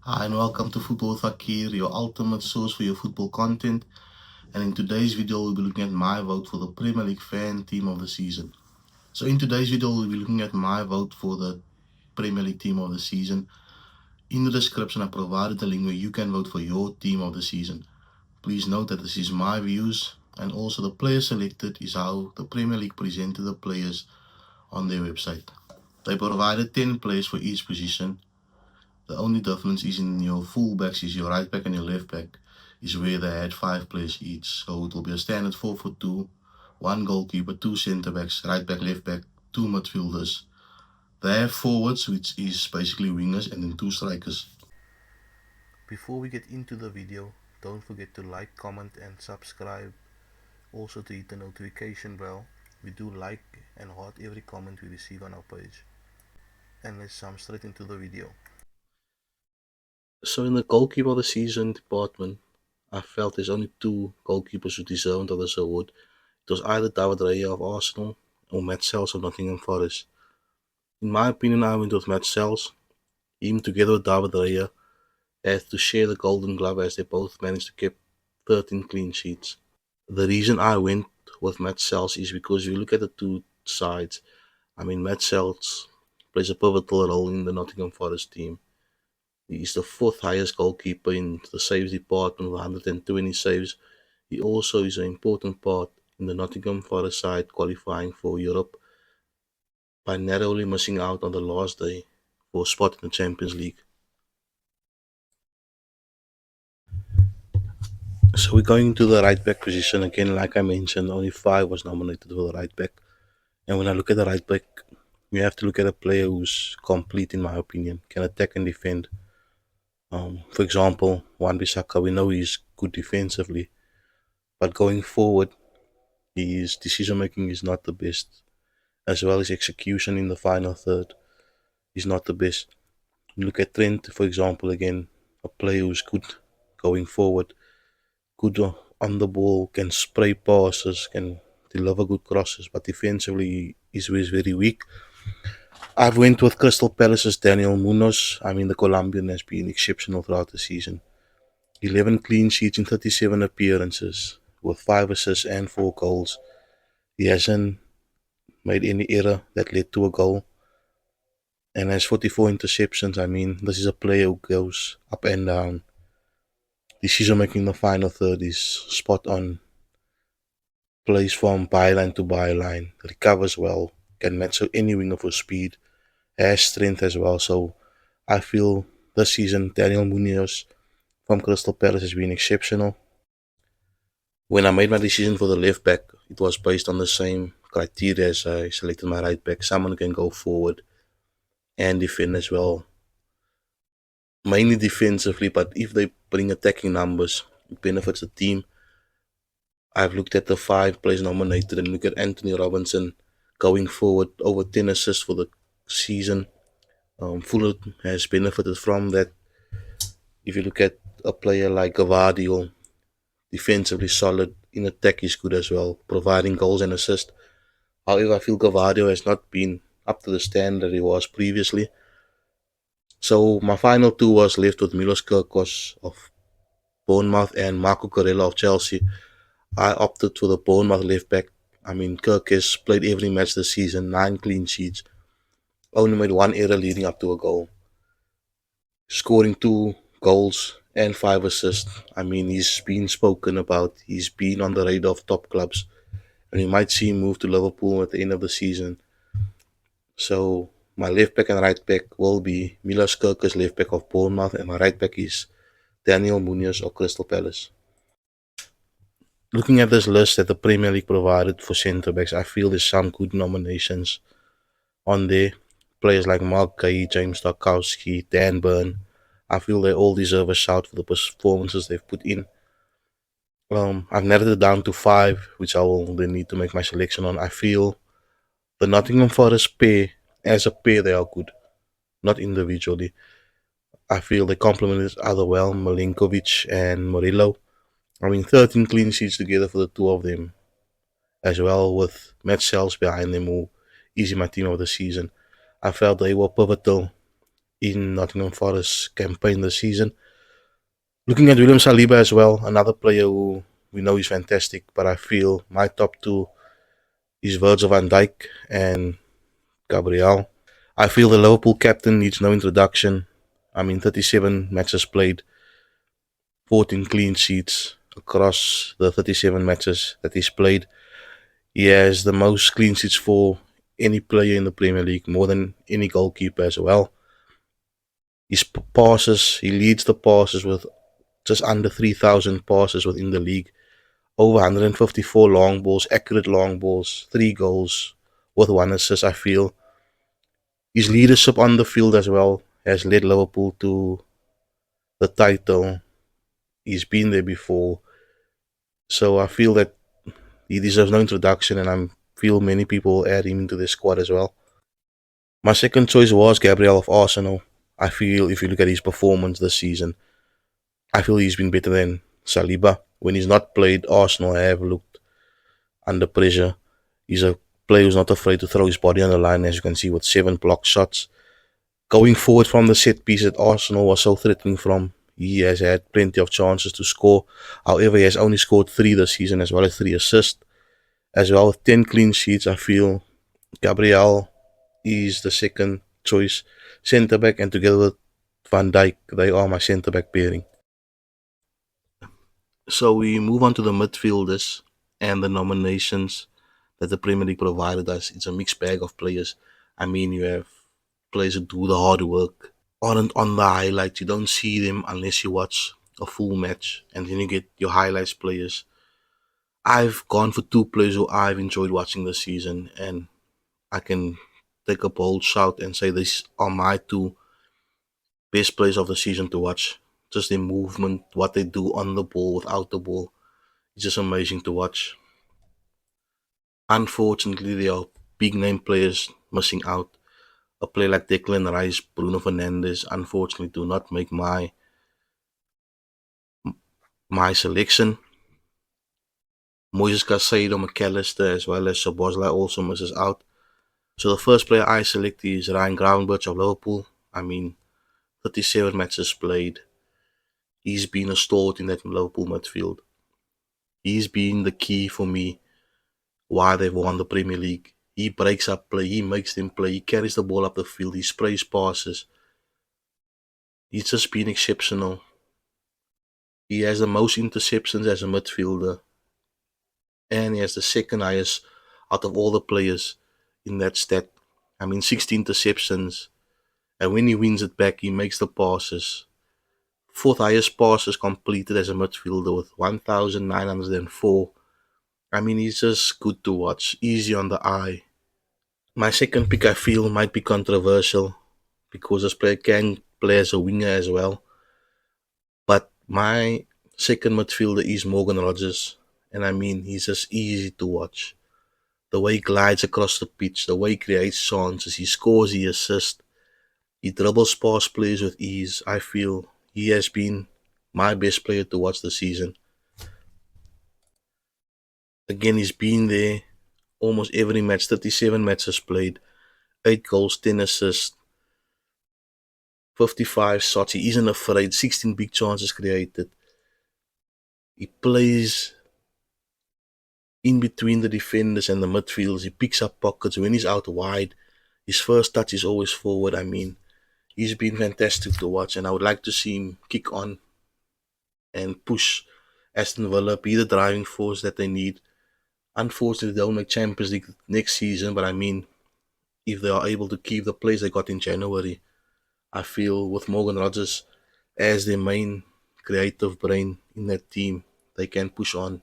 Hi and welcome to Football with Fakir, your ultimate source for your football content. And in today's video, we'll be looking at my vote for the Premier League fan team of the season. So in today's video, we'll be looking at my vote for the Premier League team of the season. In the description, I provided a link where you can vote for your team of the season. Please note that this is my views, and also the players selected is how the Premier League presented the players on their website. They provided 10 players for each position. The only difference is in your fullbacks is your right back and your left back is where they had 5 players each. So it will be a standard 4-4-2, 1 goalkeeper, 2 centre backs, right back, left back, 2 midfielders. They have forwards, which is basically wingers, and then 2 strikers. Before we get into the video, don't forget to like, comment and subscribe. Also to hit the notification bell. We do like and heart every comment we receive on our page. And let's jump straight into the video. So in the goalkeeper of the season department, I felt there's only 2 goalkeepers who deserved this award. It was either David Raya of Arsenal or Matt Sells of Nottingham Forest. In my opinion, I went with Matt Sells. Him together with David Raya had to share the Golden Glove as they both managed to keep 13 clean sheets. The reason I went with Matt Sells is because if you look at the 2 sides, Matt Sells plays a pivotal role in the Nottingham Forest team. He is the 4th highest goalkeeper in the saves department with 120 saves. He also is an important part in the Nottingham Forest side qualifying for Europe by narrowly missing out on the last day for a spot in the Champions League. So we're going to the right back position again. Like I mentioned, only 5 was nominated for the right back. And when I look at the right back, you have to look at a player who's complete, in my opinion, can attack and defend. For example, Wan-Bissaka, we know he's good defensively, but going forward, his decision making is not the best, as well as execution in the final third is not the best. Look at Trent, for example, again, a player who's good going forward, good on the ball, can spray passes, can deliver good crosses, but defensively he's very weak. I've went with Crystal Palace's Daniel Munoz. The Colombian has been exceptional throughout the season. 11 clean sheets in 37 appearances, with 5 assists and 4 goals. He hasn't made any error that led to a goal, and has 44 interceptions. This is a player who goes up and down. Decision making in the final third is spot on. Plays from byline to byline, recovers well, can match any winger for speed, has strength as well. So I feel this season Daniel Munoz from Crystal Palace has been exceptional. When I made my decision for the left back, it was based on the same criteria as I selected my right back. Someone who can go forward and defend as well. Mainly defensively, but if they bring attacking numbers, it benefits the team. I've looked at the 5 players nominated and look at Anthony Robinson going forward, over 10 assists for the season. Fulham has benefited from that. If you look at a player like Gavadio, defensively solid, in attack is good as well, providing goals and assists. However, I feel Gavadio has not been up to the standard he was previously. So my final 2 was left with Milos Kirkos of Bournemouth and Marco Corella of Chelsea. I opted for the Bournemouth left back. Kirk has played every match this season, 9 clean sheets, only made 1 error leading up to a goal, scoring 2 goals and 5 assists. He's been spoken about. He's been on the radar of top clubs, and you might see him move to Liverpool at the end of the season. So my left back and right back will be Milos Kirkos, left back of Bournemouth, and my right back is Daniel Munoz of Crystal Palace. Looking at this list that the Premier League provided for centre backs, I feel there's some good nominations on there. Players like Mark Gay, James Tarkowski, Dan Burn. I feel they all deserve a shout for the performances they've put in. I've narrowed it down to 5, which I will then need to make my selection on. I feel the Nottingham Forest pair, as a pair, they are good, not individually. I feel they complement each other well, Milinkovic and Murillo. 13 clean sheets together for the 2 of them, as well with Matt Sells behind them, who is my team of the season. I felt they were pivotal in Nottingham Forest campaign this season. Looking at William Saliba as well, another player who we know is fantastic, but I feel my top two is Virgil van Dijk and Gabriel. I feel the Liverpool captain needs no introduction. I mean, 37 matches played, 14 clean sheets across the 37 matches that he's played. He has the most clean sheets for any player in the Premier League, more than any goalkeeper as well. His passes, he leads the passes with just under 3,000 passes within the league. Over 154 long balls, accurate long balls, 3 goals with 1 assist. I feel his leadership on the field as well has led Liverpool to the title. He's been there before. So I feel that he deserves no introduction, and I feel many people add him into the squad as well. My second choice was Gabriel of Arsenal. I feel if you look at his performance this season, I feel he's been better than Saliba. When he's not played, Arsenal have looked under pressure. He's a player who's not afraid to throw his body on the line, as you can see with 7 block shots. Going forward from the set piece that Arsenal was so threatening from, he has had plenty of chances to score. However, he has only scored 3 this season, as well as 3 assists. As well with 10 clean sheets, I feel Gabriel is the second choice centre back, and together with Van Dijk, they are my centre back pairing. So we move on to the midfielders and the nominations that the Premier League provided us. It's a mixed bag of players. I mean, you have players who do the hard work on the highlights. You don't see them unless you watch a full match, and then you get your highlights players. I've gone for 2 players who I've enjoyed watching this season, and I can take a bold shout and say these are my 2 best players of the season to watch. Just their movement, what they do on the ball, without the ball, it's just amazing to watch. Unfortunately, there are big name players missing out. A player like Declan Rice, Bruno Fernandes, unfortunately, do not make my selection. Moises Caicedo, McAllister, as well as Szoboszlai also misses out. So the first player I select is Ryan Gravenberch of Liverpool. I mean, 37 matches played. He's been a stalwart in that Liverpool midfield. He's been the key for me why they've won the Premier League. He breaks up play, he makes them play, he carries the ball up the field, he sprays passes. He's just been exceptional. He has the most interceptions as a midfielder, and he has the second highest out of all the players in that stat. I mean, 16 interceptions, and when he wins it back, he makes the passes. Fourth highest passes completed as a midfielder with 1,904. I mean, he's just good to watch, easy on the eye. My second pick, I feel, might be controversial because this player can play as a winger as well. But my second midfielder is Morgan Rogers, and I mean, he's just easy to watch. The way he glides across the pitch, the way he creates chances, he scores, he assists, he dribbles past players with ease. I feel he has been my best player to watch this season. Again, he's been there almost every match, 37 matches played, 8 goals, 10 assists, 55 shots. He isn't afraid, 16 big chances created. He plays in between the defenders and the midfielders. He picks up pockets when he's out wide. His first touch is always forward. I mean, he's been fantastic to watch, and I would like to see him kick on and push Aston Villa, be the driving force that they need. Unfortunately, they don't make Champions League next season, but I mean, if they are able to keep the players they got in January, I feel with Morgan Rogers as their main creative brain in that team, they can push on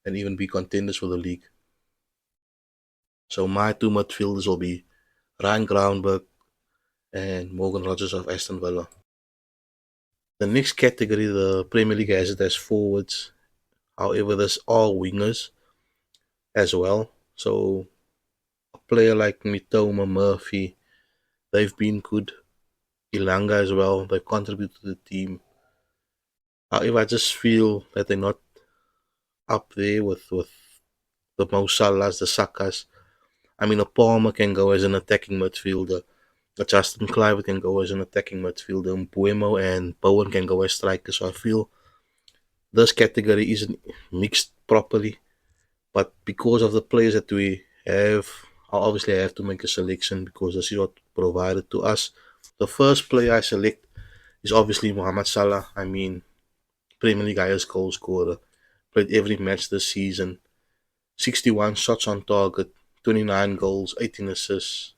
and even be contenders for the league. So my 2 midfielders will be Ryan Gravenberch and Morgan Rogers of Aston Villa. The next category, the Premier League has it as forwards. However, there's all wingers as well. So a player like Mitoma, Murphy, they've been good. Ilanga as well, they've contributed to the team. However, I just feel that they're not up there with the Mo Salahs, the Sakas. I mean, a Palmer can go as an attacking midfielder. Justin Clive can go as an attacking midfielder. Mbuemo and Bowen can go as strikers. So I feel this category isn't mixed properly. But because of the players that we have, obviously I have to make a selection because this is what provided to us. The first player I select is obviously Mohamed Salah. I mean, Premier League highest goal scorer. Played every match this season. 61 shots on target, 29 goals, 18 assists.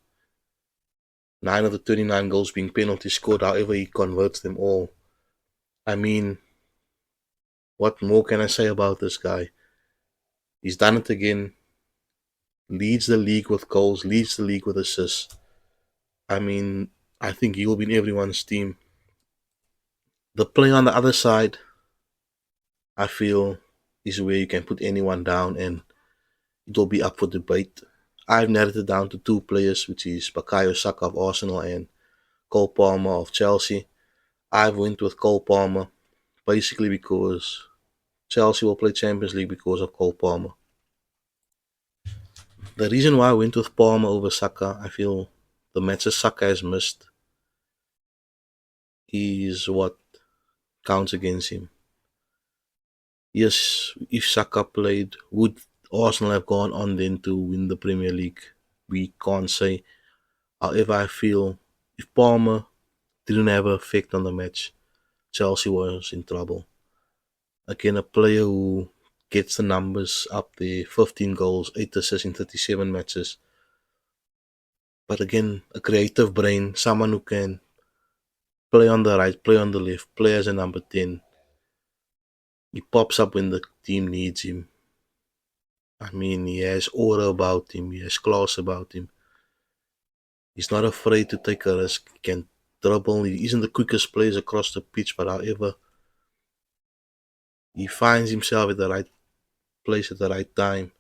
9 of the 29 goals being penalty scored, however, he converts them all. I mean, what more can I say about this guy? He's done it again. Leads the league with goals, leads the league with assists. I mean, I think he will be in everyone's team. The play on the other side, I feel, is where you can put anyone down and it will be up for debate. I've narrowed it down to two players, which is Bukayo Saka of Arsenal and Cole Palmer of Chelsea. I've went with Cole Palmer basically because Chelsea will play Champions League because of Cole Palmer. The reason why I went with Palmer over Saka, I feel the matches Saka has missed is what counts against him. Yes, if Saka played, would Arsenal have gone on then to win the Premier League? We can't say. However, I feel if Palmer didn't have an effect on the match, Chelsea was in trouble. Again, a player who gets the numbers up there 15 goals, 8 assists in 37 matches. But again, a creative brain, someone who can play on the right, play on the left, play as a number 10. He pops up when the team needs him. I mean, he has aura about him, he has class about him. He's not afraid to take a risk. He can dribble. He isn't the quickest players across the pitch, but however, he finds himself at the right place at the right time.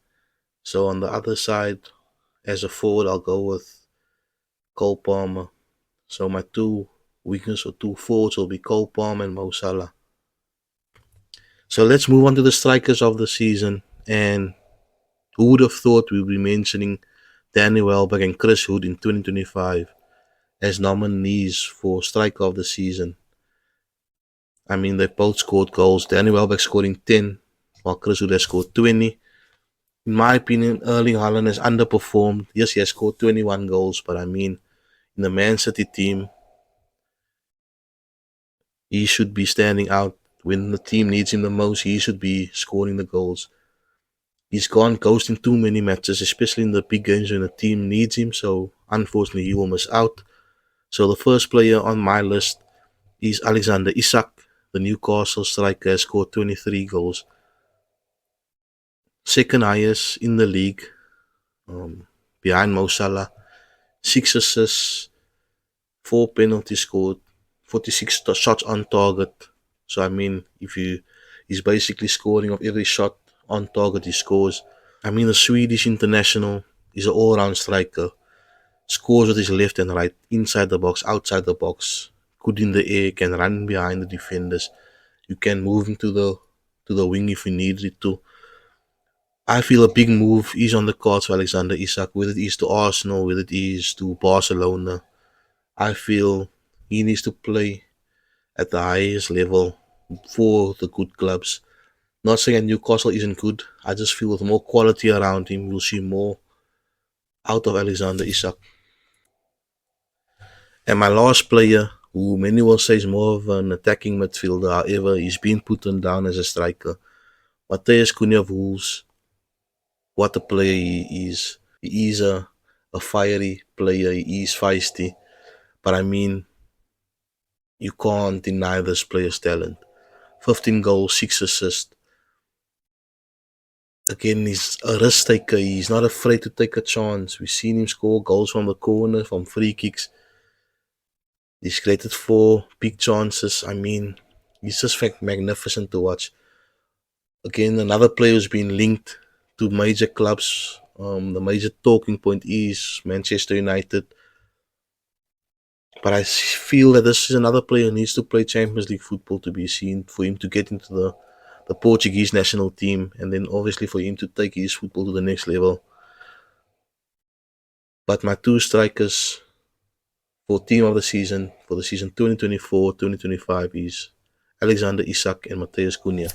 So on the other side, as a forward, I'll go with Cole Palmer. So my two weakness or two forwards will be Cole Palmer and Mo Salah. So let's move on to the strikers of the season. And who would have thought we'd be mentioning Danny Welbeck and Chris Hood in 2025 as nominees for striker of the season? I mean, they both scored goals. Danny Welbeck scoring 10, while Chris Hood has scored 20. In my opinion, Erling Haaland has underperformed. Yes, he has scored 21 goals, but I mean, in the Man City team, he should be standing out. When the team needs him the most, he should be scoring the goals. He's gone ghost in too many matches, especially in the big games when the team needs him, so unfortunately he will miss out. So the first player on my list is Alexander Isak. The Newcastle striker has scored 23 goals. Second highest in the league, behind Mo Salah. 6 assists, 4 penalties scored, 46 shots on target. So I mean, he's basically scoring of every shot on target he scores. I mean, the Swedish international is an all-round striker. Scores with his left and right, inside the box, outside the box. Good in the air, can run behind the defenders. You can move him to the wing if you need it to. I feel a big move is on the cards for Alexander Isak, whether it is to Arsenal, whether it is to Barcelona. I feel he needs to play at the highest level for the good clubs. Not saying Newcastle isn't good. I just feel with more quality around him, we'll see more out of Alexander Isak. And my last player, who many will say is more of an attacking midfielder, however, he's been put down as a striker. Matthijs Cunha of Wolves, what a player he is. He is a fiery player, he is feisty. But I mean, you can't deny this player's talent. 15 goals, 6 assists. Again, he's a risk taker. He's not afraid to take a chance. We've seen him score goals from the corner, from free kicks. He's created 4 big chances. I mean, he's just magnificent to watch. Again, another player who's been linked to major clubs. The major talking point is Manchester United. But I feel that this is another player who needs to play Champions League football to be seen, for him to get into the Portuguese national team, and then obviously for him to take his football to the next level. But my two strikers for team of the season for the season 2024-2025 is Alexander Isak and Mateus Cunha.